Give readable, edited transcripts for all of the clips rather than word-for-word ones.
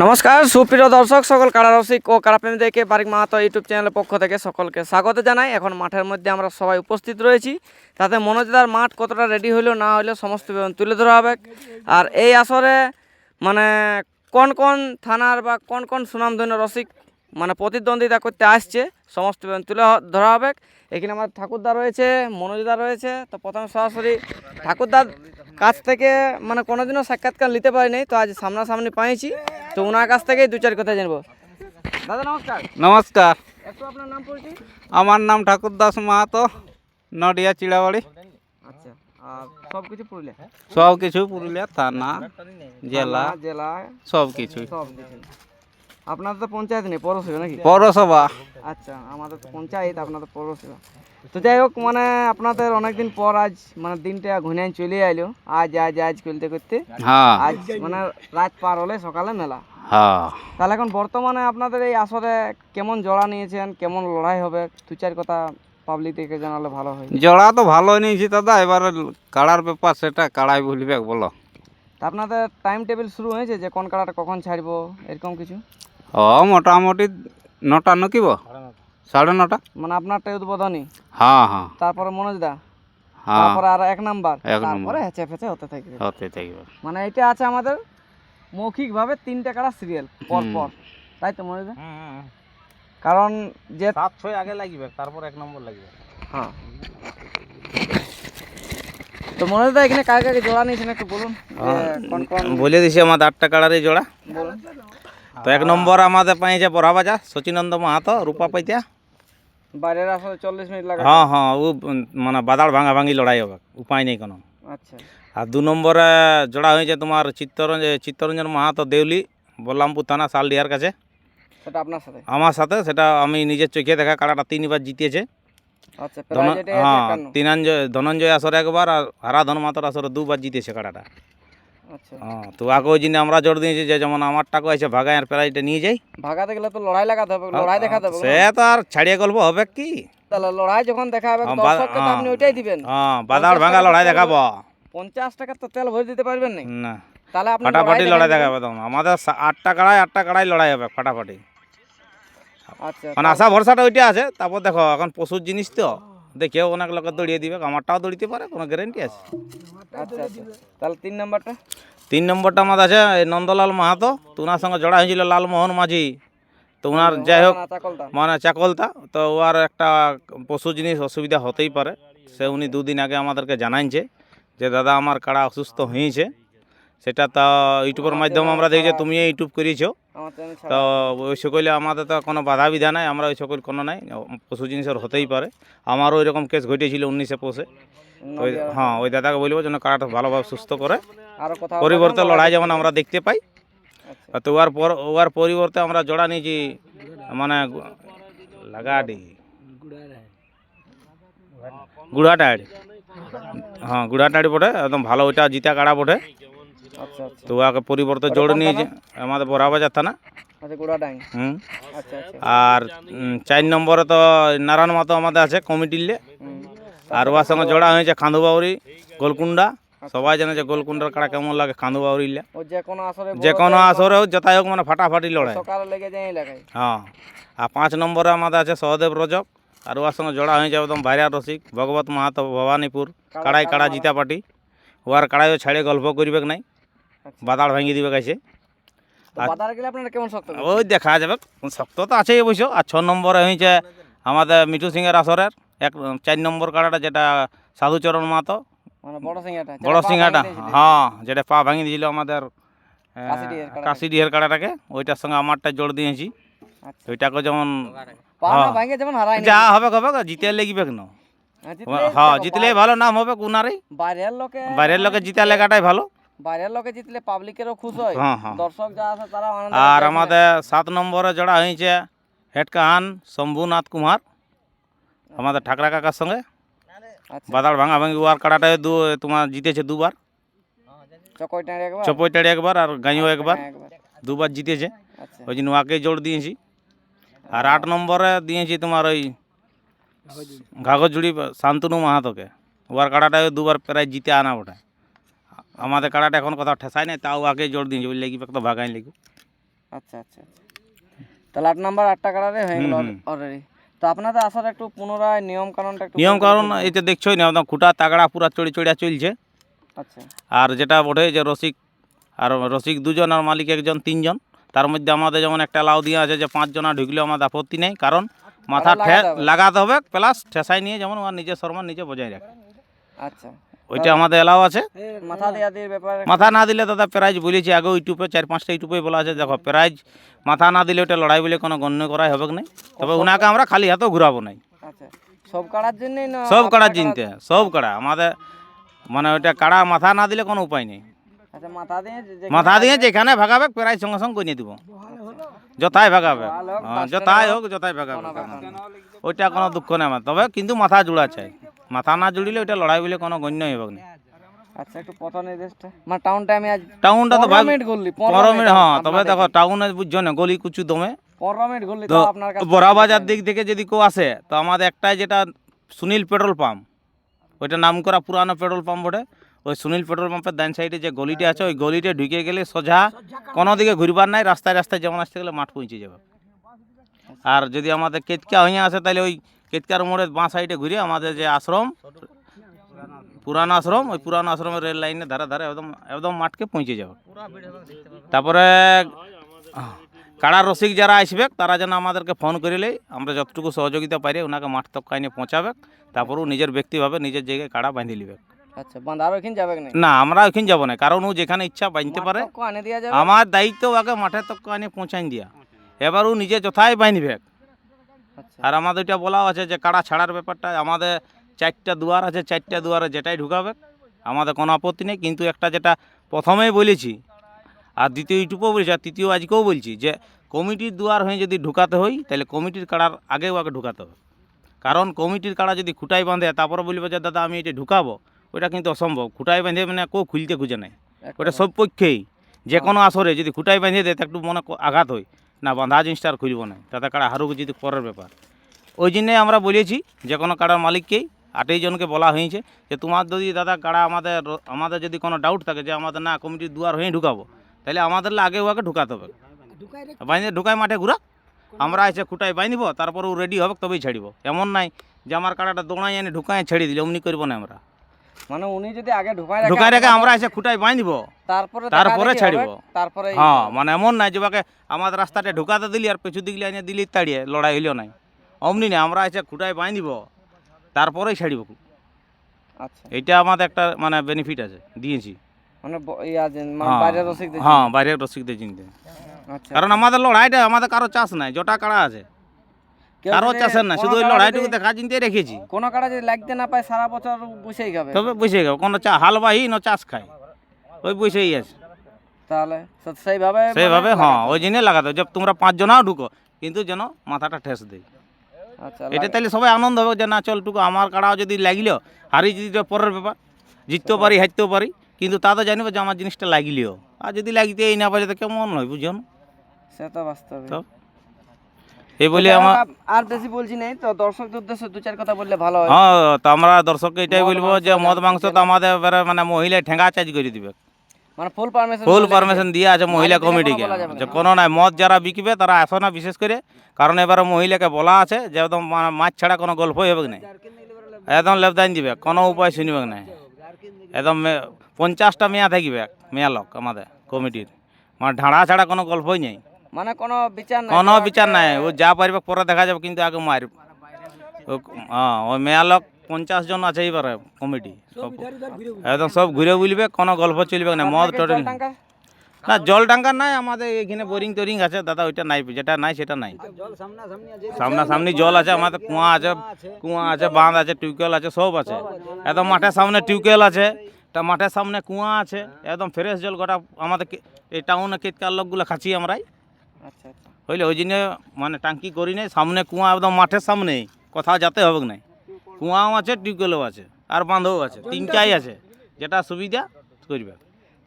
নমস্কার সুপ্রিয় দর্শক, সকল কারারসিক ও কারাপ্রেমীদেরকে বারিক মাহাতো ইউটিউব চ্যানেলের পক্ষ থেকে সকলকে স্বাগত জানাই। এখন মাঠের মধ্যে আমরা সবাই উপস্থিত রয়েছি, তাতে মনোজদার মাঠ কতটা রেডি হইলো না হইলো সমস্ত বিবরণ তুলে ধরা হবে। আর এই আসরে মানে কোন কোন থানার বা কোন কোন সুনামধন্য রসিক মানে প্রতিদ্বন্দ্বিতা করতে আসছে সমস্ত বিবরণ তুলে ধরা হবে। এখানে আমার ঠাকুরদা রয়েছে, মনোজদা রয়েছে। তো প্রথমে সরাসরি ঠাকুরদার কাছ থেকে মানে কোনোদিনও সাক্ষাৎকার নিতে পারিনি, তো আজ সামনাসামনি পাইছি, তো ওনার কাছ থেকেই দু চার কথা জানবো। দাদা নমস্কার। নমস্কার, একটু আপনার নাম পরিচয়। আমার নাম ঠাকুরদাস মাহাতো, নডিয়া চিড়াবাড়ি। আচ্ছা, আর সব কিছু পুরুলিয়া? সব কিছু পুরুলিয়া, থানা জেলা জেলা সব কিছু। সব কিছু। আপনাদের তো পঞ্চায়েত নেই, পৌরসভা নাকি? পৌরসভা। আচ্ছা, আমাদের তো পঞ্চায়েত, আপনাদের পৌরসভা। তো যাই হোক, মানে আপনাদের অনেকদিন পর আজ মানে দিনটা ঘুনিয়ে চলে আইলো। আজ আজ আজ করতে করতে হ্যাঁ আজ মানে রাত পার হলে সকালে মেলা। হ্যাঁ। তাহলে এখন বর্তমানে আপনাদের এই আসরে কেমন জোড়া নিয়েছেন, কেমন লড়াই হবে, দু চার কথা পাবলিক থেকে জানালে ভালো হয়। জোড়া তো ভালো নিয়েছি দাদা, এবার কাড়ার ব্যাপার, সেটা কাড়াই বলবে বলো। তা আপনাদের টাইম টেবিল শুরু হয়েছে যে কোন কাড়াটা কখন ছাড়বো, এরকম কিছু? ও মোটামুটি 9টা নকিব, 9:30। মানে আপনারটা উদ্বোধনী, হ্যাঁ হ্যাঁ তারপরে মনোজদা, হ্যাঁ, তারপরে আর এক নাম্বার, এক নম্বর। তারপরে হেঁচে ফেঁচে হতে থাকবে। হতে থাকবে। মানে এটা আছে আমাদের মৌখিকভাবে 3টে কাড়া সিরিয়াল পর পর, তাই তো মনোজদা? কারণ যে 7-6 আগে লাগবে, তারপর 1 নম্বর লাগবে। হ্যাঁ। তো মনোজদা এখানে কাকে কাকে জোড়া নিয়েছেন একটু বলুন, যে কোন কোন বলে দিছি আমাদের 8টা কাড়ারই জোড়া। বলুন। তো 1 নম্বর আমাদের পাইছে বড়াবাজা সচিনন্দ মাহাতো, রূপা পাইতা। বাইরের আসলে 40 মিনিট লাগে। হ্যাঁ হ্যাঁ, ও মানে বাদাল ভাঙাভাঙি লড়াই হবে, উপায় নেই কোনো। আচ্ছা আর 2 নম্বরে জোড়া হয়েছে তোমার চিত্তরঞ্জন মাহাতো, দেউলি, বল্লামপুর থানা, শালডিহার কাছে। সেটা আপনার সাথে? আমার সাথে, সেটা আমি নিজের চোখে দেখা। কাড়াটা 3বার জিতিয়েছে। আচ্ছা, প্রাইজ এটা আছে হ্যাঁ, 51। ধনঞ্জয় আসরে 1বার, আর হারাধন মাতার আসরে 2বার জিতেছে কাড়াটা। আচ্ছা, হ্যাঁ, তো আগে ওই জন্য আমরা জোর দিয়েছি যে যেমন আমার টাকা আছে ভাগায় আর প্রাইজটা নিয়ে যাই। ভাগাতে গেলে তো লড়াই লাগাতে হবে, লড়াই দেখাতে হবে। সে তো আর ছাড়িয়ে গল্প হবে কি? তাহলে লড়াই যখন দেখা হবে দর্শককে তো আপনি ওইটাই দিবেন। হ্যাঁ, বাদাল ভাঙা লড়াই দেখাবো। 50 টাকা তো তেল ভরে দিতে পারবেন না, না, তাহলে আপনি ফাটাফাটি লড়াই দেখান দেখাবে। তখন আমাদের 8টা কাড়াই লড়াই হবে ফাটাফাটি। দিবেন। আচ্ছা মানে আশা ভরসাটা ওইটা আছে। তারপর দেখো, এখন পশুর জিনিস তো দেখেও অনেক লোক দৌড়িয়ে দিবে, আমারটাও দৌড়িতে পারে, কোনো গ্যারেন্টি আছে? আচ্ছা আচ্ছা, তাহলে 3 নাম্বারটা? 3 নম্বরটা আমাদের আছে নন্দলাল মাহাতো, তো ওনার সঙ্গে জড়া হয়েছিল লালমোহন মাঝি। তো ওনার যাই হোক চাকলটা। মানে চাকলতা, তো ওর একটা পশু জিনিস অসুবিধা হতেই পারে। সে উনি 2 দিন আগে আমাদেরকে জানাইছে যে দাদা আমার কাড়া অসুস্থ হয়েছে। সেটা তো ইউটিউবের মাধ্যমে আমরা দেখি যে তুমি ইউটিউব করেছো। আমার চ্যানেল তো ছাড়া। ওই সকলে আমাদের তো কোনো বাধা বিধা নাই, আমরা ওই সকল কোনো নাই। পশু জিনিসের হতেই পারে। আমারও ওই রকম কেস ঘটেছিল 19-এ পৌষে। ওই হ্যাঁ, ওই দাদাকে বলবো যেন কাড়াটা ভালোভাবে সুস্থ করে, আরো কথা পরিবর্তে লড়াই যেমন আমরা দেখতে পাই। আচ্ছা, তো ওর পরিবর্তে আমরা জোড়া নিয়েছি মানে লাগাডি গুড়াটাড়ি। হ্যাঁ, গুড়াটাড়ি বটে, একদম ভালো, ওইটা জিতা কাড়া বটে। আচ্ছা আচ্ছা। তো ওকে পরিবর্তে জোড় নিয়েছে আমাদের বড়াবাজার থানা। আচ্ছা, গোড়াডাং। হুম। আচ্ছা আচ্ছা। আর 4 নম্বরে তো নারায়ণ মাতো আমাদের আছে কমিটিলে। হুম। আর ওর সঙ্গে জোড়া হয়েছে খান্দুবাউরি, গোলকুন্ডা। সবাই জানে যে গোলকুন্ডার কাড়া কেমন লাগে, খান্দুবাউরিলে। ও যে কোনো আসরে যে কোনো আসরে হোক, যথাই হোক, মানে ফাটাফাটি লড়াই। সকালে লেগে যায় লাগাই। হ্যাঁ। আর 5 নম্বরে আমাদের আছে সহদেব রজক, আর ওর সঙ্গে জোড়া হয়েছে একদম ভাইরা রসিক ভগবত মাহাতো, ভবানীপুর, কাড়া জিতা পার্টি। ওর কাড়াইও ছাড়ে গল্প করবে নাই, বাদাল ভাঙিয়ে দিবে গাইছে। তো বাজারে গেলে আপনারা কেমন শক্ত? ওই দেখা যাবে, শক্ত তো আছেই অবশ্য। আর 6 নম্বরে হয়েছে আমাদের মিঠু সিংয়ের আসরের 4 নম্বর কাড়াটা, যেটা সাধুচরণ মাহাতো, মানে বড় সিংহাটা। বড় সিংহাটা। হ্যাঁ, যেটা পা ভাঙিয়ে দিয়েছিল আমাদের কাশিডিহের কাশিডিহের কাড়াটাকে, ওইটার সঙ্গে আমারটা জোড় দিয়েছি। আচ্ছা। ওইটাকে যেমন পা না ভাঙে যেমন হারাই যা হবে হবে, জিতে লেগবে কেন? হ্যাঁ, জিতলেই ভালো, নাম হবে কুনারই। বাইরের লোকে জিতা লেগাটাই ভালো। বাইরের লোকে জিতলে পাবলিকেরও খুশ হয়, হ্যাঁ হ্যাঁ। দর্শক যা আছে তারা আনন্দ। আর আমাদের 7 নম্বরে জোড়া হয়েছে হেডকাহান শম্ভুনাথ কুমার, আমাদের ঠাকরা কাকার সঙ্গে। আচ্ছা। বাদাল ভাঙাভাঙি ওয়ার কাড়াটায় তোমার জিতেছে 2বার, চপইটাড়ি 1বার আর গাঁইও 1বার, 2বার জিতেছে। আচ্ছা। ওই জন্য ওয়াকে জোর দিয়েছি। আর 8 নম্বরে দিয়েছি তোমার ওই ঘাগরজুড়ি শান্তনু মাহাতোকে। ওয়ার কাড়াটায় 2বার প্রায় জিতে আনা ওঠে। আমাদের কাড়াটা এখন কথা ঠেসাই নাই, তাও আগে জোর দিয়েছি, ওই লেগি তো ভাগাই লেগু। আচ্ছা আচ্ছা আচ্ছা। তাহলে 8 নাম্বার 8টা কাড়ারে হয়ে গেল অলরেডি। তো আপনাদের আসার একটু পুনরায় নিয়ম কানুনটা একটু নিয়ম কারণ এই যে দেখছোই না একদম খুঁটা তাগড়া পুরা চড়ি চড়িয়া চলছে। আচ্ছা আর যেটা বটে যে রসিক দুজন আর মালিক একজন, 3 জন। তার মধ্যে আমাদের যেমন একটা লাউ দিয়া আছে যে 5 জনা ঢুকলেও আমাদের আপত্তি নেই, কারণ মাথা লাগাতে হবে প্লাস ঠেসাই নিয়ে যেমন ওর নিজের সম্মান নিজে বজায় রাখে। আচ্ছা, ওইটা আমাদের এলাও আছে। মাথা দেয়া দিয়ে ব্যাপারে মাথা না দিলে দাদা প্রাইজ বলেছি আগে ইউটিউবে 4-5টা ইউটিউবে বলা আছে, দেখো প্রাইজ মাথা না দিলে ওটা লড়াই বলে কোনো গণ্য করাই হবে না। তবে ওনাকে আমরা খালি হাতেও ঘুরাবো নাই। আচ্ছা, সব কাড়ার জন্যই না? সব কাড়া চিনতে, সব কাড়া আমাদের মানে ওইটা কাড়া মাথা না দিলে কোনো উপায় নেই। আচ্ছা, মাথা দিয়ে যেখানে ভাগাবে প্রাইজ সঙ্গে সঙ্গে করে দিব, যথাই ভাগাবে, যথাই হোক যথাই ভাগাবে, ওইটা কোনো দুঃখ নেই আমার। তবে কিন্তু মাথা জোড়া চাই, মাথা না জুড়িলে ওইটা লড়াই বলে কোনো গণ্যই হবে না। আচ্ছা, একটু পথ নির্দেশটা মানে টাউনটা আমি আজ টাউনটা তো 15 মিনিট ঘুরলি, 15 মিনিট। হ্যাঁ, তবে দেখো টাউনে বুঝছো না গলি কুচু দমে 15 মিনিট ঘুরলি তো তো আপনার কাছে বড়া বাজার দিক থেকে যদি কেউ আসে তো আমাদের একটাই যেটা সুনীল পেট্রোল পাম্প, ওইটা নাম করা পুরানো পেট্রোল পাম্প বটে। ওই সুনীল পেট্রোল পাম্পের ডান সাইডে যে গলিটা আছে ওই গলিতে ঢুকে গেলে সোজা কোনো দিকে ঘুরবার নাই, রাস্তায় রাস্তায় যেমন আসতে গেলে মাঠ পৌঁছে যাবে। আর যদি আমাদের কেতকা হইয়া আসে তাহলে ওই কেতকার মোড়ে বাঁ সাইডে ঘুরে আমাদের যে আশ্রম, পুরানো আশ্রম, ওই পুরানো আশ্রমের রেল লাইনের ধারে ধারে একদম একদম মাঠকে পৌঁছে যাবে। তারপরে কাড়া রসিক যারা আসবে তারা যেন আমাদেরকে ফোন করিলেই আমরা যতটুকু সহযোগিতা পারি ওনাকে মাঠ তক কাইনে পৌঁছাবে, তারপরও নিজের ব্যক্তিভাবে নিজের জায়গায় কাড়া বাঁধি লিবে। আচ্ছা, বাঁধ আর ওখানে যাবে না? না, আমরা ওইখানে যাবো না, কারণ ও যেখানে ইচ্ছা বাঁধতে পারে। আনে দিয়া যাবে, আমার দায়িত্ব আগে মাঠে তক কাইনে পৌঁছাই দিয়া, এবার ও নিজে যথাই বাঁধবে। আচ্ছা, আর আমাদের এটা বলা আছে যে কাড়া ছাড়ার ব্যাপারটা আমাদের 4টা দুয়ার আছে, 4টা দুয়ারে যেটাই ঢুকাবে আমাদের কোনো আপত্তি নেই। কিন্তু একটা যেটা প্রথমেই বলেছি আর দ্বিতীয় ইউটিউবেও বলেছি আর তৃতীয় আজকেও বলছি যে কমিটির দুয়ার হয়ে যদি ঢুকাতে হয় তাহলে কমিটির কাড়ার আগেও আগে ঢুকাতে হবে। কারণ কমিটির কাড়া যদি খুঁটাই বাঁধে তারপরে বলবে যে দাদা আমি এটা ঢুকাবো, ওইটা কিন্তু অসম্ভব। খুঁটাই বাঁধে মানে কেউ খুলতে খুঁজে নেয়, ওটা সব পক্ষেই। যে কোনো আসরে যদি খুঁটাই বাঁধে দেয় একটু মনে আঘাত হয় না, বাঁধা জিনিসটা আর খুলব না, তাতে কাড়া হারুক যদি পরের ব্যাপার। ওই জন্যে আমরা বলেছি যে কোনো কাড়ার মালিককেই 8 জনকে বলা হয়েছে যে তোমার যদি দাদা কাড়া আমাদের যদি কোনো ডাউট থাকে যে আমাদের না কমিটির দুয়ার হয়েই ঢুকাবো, তাহলে আমাদের আগেও আগে ঢুকাতে হবে। বাইন্ধে ঢুকাই মাঠে ঘুরা, আমরা এসে খুঁটাই বাঁধব, তারপর ও রেডি হবে তবেই ছাড়িব। এমন নাই যে আমার কাড়াটা দৌড়াই এনে ঢুকাই ছেড়ে দিলে, অমনি করবো না আমরা। মানে উনি যদি আগে ঢুকাই রেখে আমরা এসে খুঁটাই বাঁধব, তারপরে ছাড়িব। তারপরে হ্যাঁ, মানে এমন নাই যে বাকে আমাদের রাস্তাটা ঢুকাতে দিলি আর পেছু দিকলে এনে দিলি তাড়িয়ে লড়াই হইল নাই, অমনি না। আমরা এসে খুঁটাই বাঁধব তারপরেই ছাড়িব। আচ্ছা, এইটা আমাদের একটা মানে বেনিফিট আছে, দিয়েছি। মানে বাইরের রসিকদের হ্যাঁ, বাইরের রসিকদের চিনতে। আচ্ছা, কারণ আমাদের লড়াইটা আমাদের কারো চাষ নাই, জটা কাড়া আছে, কারো চাষের না, শুধু ওই লড়াইটুকু দেখা চিনতে রেখেছি। কোনো কাড়া যদি লাগতে না পায় সারা বছর বসেই খাবে, তবে বসে গেল কোনো হালবাহি না চাষ খায়, ওই বসেই আছে। তাহলে সেইভাবে হ্যাঁ, ওই জন্যই লাগাতে হবে। তোমরা 5 জনাও ঢুকো কিন্তু যেন মাথাটা ঠেস দেয়। আচ্ছা, এটা তাহলে সবাই আনন্দ হবে যে না চল টুকু আমার কাড়াও যদি লাগিল, হারি যদি পরের ব্যাপার, জিততেও পারি হারতেও পারি, কিন্তু তা তো জানিব যে আমার জিনিসটা লাগিলেও। আর যদি লাগিতে এই না পারে তো কেমন হয় বুঝুন, সে তো বাস্তব। এই বলে আমার আর বেশি বলছি নাই তো, দর্শকদের উদ্দেশ্যে 2-4 কথা বললে ভালো হয়। হ্যাঁ, তো আমরা দর্শককে এটাই বলবো যে মদ মাংস তো আমাদের মানে মহিলা ঠেঙ্গা চার্জ করে দিবে, মানে ফুল পারমিশন দিয়ে আছে মহিলা কমিটিকে, যে কোনো নাই মদ যারা বিকবে তারা আসো না, বিশেষ করে। কারণ এবারে মহিলাকে বলা আছে যে একদম মাছ ছাড়া কোনো গল্পই হবে না, একদম লেবদাইন দিবে, কোনো উপায় শুনবে না। একদম 50টা মেয়া থাকবে, মেয়া লোক আমাদের কমিটির, মানে ঢাড়া ছাড়া কোনো গল্পই নেই, মানে কোনো বিচার নাই, কোনো বিচার নাই। ও যা পারবে পরে দেখা যাবে, কিন্তু আগে মার। হ্যাঁ, ওই মেয়া লোক 50 জন আছে এবারে কমিটি, একদম সব ঘুরে বুলবে, কোনো গল্প চলবে না। মদ টোটাল না, জল ট্যাঙ্কার নাই আমাদের এখানে, বোরিং টোরিং আছে দাদা, ওইটা নাই, যেটা নাই সেটা নাই। সামনাসামনি জল আছে আমাদের, কুয়া আছে, বাঁধ আছে, টিউবওয়েল আছে, সব আছে। একদম মাঠের সামনে টিউবওয়েল আছে, তা মাঠের সামনে কুয়া আছে, একদম ফ্রেশ জল। গোটা আমাদের এই টাউনে কেতকার লোকগুলো খাচ্ছি আমরাই। আচ্ছা আচ্ছা, হইলে ওই জন্য মানে টাঙ্কি করি নাই, সামনে কুয়া, একদম মাঠের সামনেই, কোথাও যেতে হবে না। কুয়াও আছে, টিউবওয়েলও আছে, আর বাঁধও আছে, 3টাই আছে, যেটা সুবিধা করবে।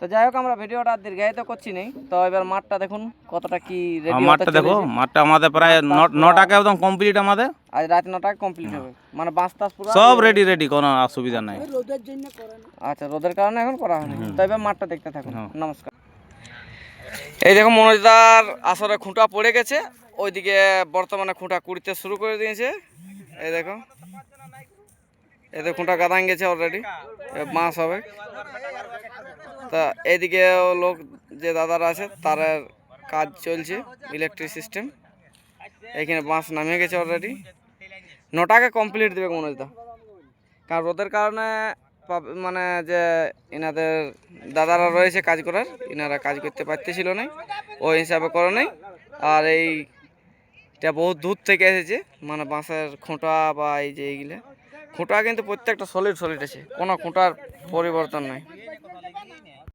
তো যাই হোক, আমরা ভিডিওটা দীর্ঘায়িত করছি নাই। তো এবার মাঠটা দেখুন কতটা কি রেডি, মাঠটা দেখো, মাঠটা আমাদের প্রায় 9টাকে একদম কমপ্লিট। আমাদের আজ রাত 9টায় কমপ্লিট হবে, মানে বাঁশ টাস পুরো সব রেডি, কোনো অসুবিধা নাই। আচ্ছা, রোদের কারণে এখন করা হয়নি। তো এবার মাঠটা দেখতে থাকুন। নমস্কার। এই দেখো মনোজদার আসরে খুঁটা পড়ে গেছে, ওইদিকে বর্তমানে খুঁটা কুড়িতে শুরু করে দিয়েছে। এই দেখো এতে খুঁটা গাদান গেছে অলরেডি, বাঁশ হবে। তা এইদিকেও লোক যে দাদারা আছে তার কাজ চলছে, ইলেকট্রিক সিস্টেম। এইখানে বাঁশ নামিয়ে গেছে অলরেডি। 9টাকে কমপ্লিট দেবে মনোজদা, কারণ রোদের কারণে মানে যে এনাদের দাদারা রয়েছে কাজ করার, এনারা কাজ করতে পারতেছিল না, ওই হিসাবে করে নাই। আর এইটা বহুত দূর থেকে এসেছে, মানে বাঁশের খুঁটা বা এই যে এইগুলো খুঁটা কিন্তু প্রত্যেকটা সলিড আছে, কোনো খুঁটার পরিবর্তন নাই।